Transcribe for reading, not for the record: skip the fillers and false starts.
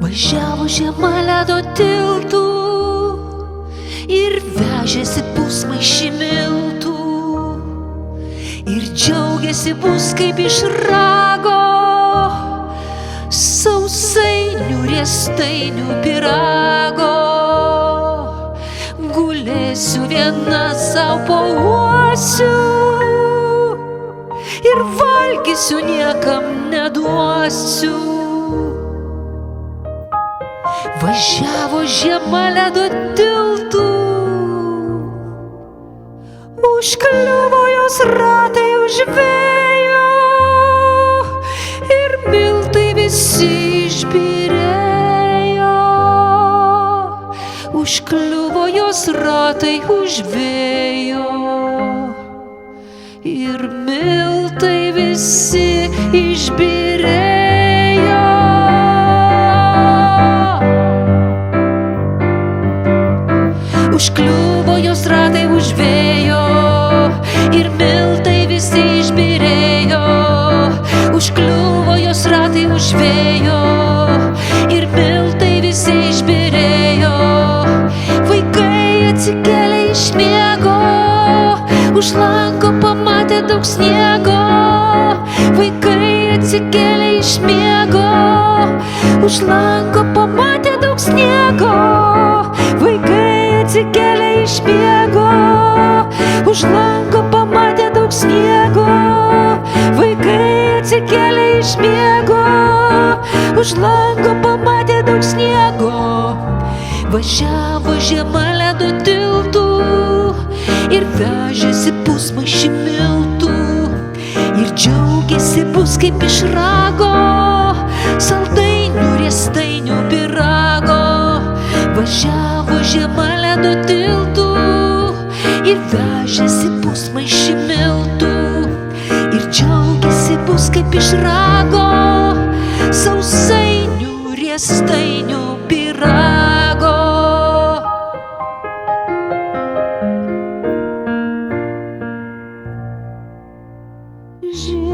Važiavo žiema ledo tiltų ir vežėsi pusmaišį miltų ir džiaugiasi bus kaip iš rago sausainių, riestainių, pyrago. Gulėsiu viena sau po uosiu ir valgysiu, niekam neduosiu. Važiavo žiema ledo tiltų, užkliuvo jos ratai už vėjo ir miltai visi išbyrėjo. Užkliuvo jos ratai už vėjo ir miltai visi išbyrėjo. Užkliuvo jos ratai už vėjo ir miltai visi išbyrėjo. Užkliuvo jos ratai už vėjo ir miltai visi išbyrėjo. Vaikai atsikėlė iš miego, už lango pamatė daug sniego. Vaikai atsikėlė iš miego, už lango pamatė daug sniego. Vaikai atsikėlė iš miego, už lango pamatė daug sniego. Vaikai atsikėlė iš miego, už lango pamatė daug sniego. Važiavo žiema ledo tiltų ir vežėsi pusmaišį miltų ir džiaugiasi bus kaip iš rago saldainių, riestainių, pyrago. Važiavo žiema ledo tiltų ir vežėsi pusmaišį miltų ir džiaugiasi bus kaip iš rago sausainių, riestainių, pyrago. Žiema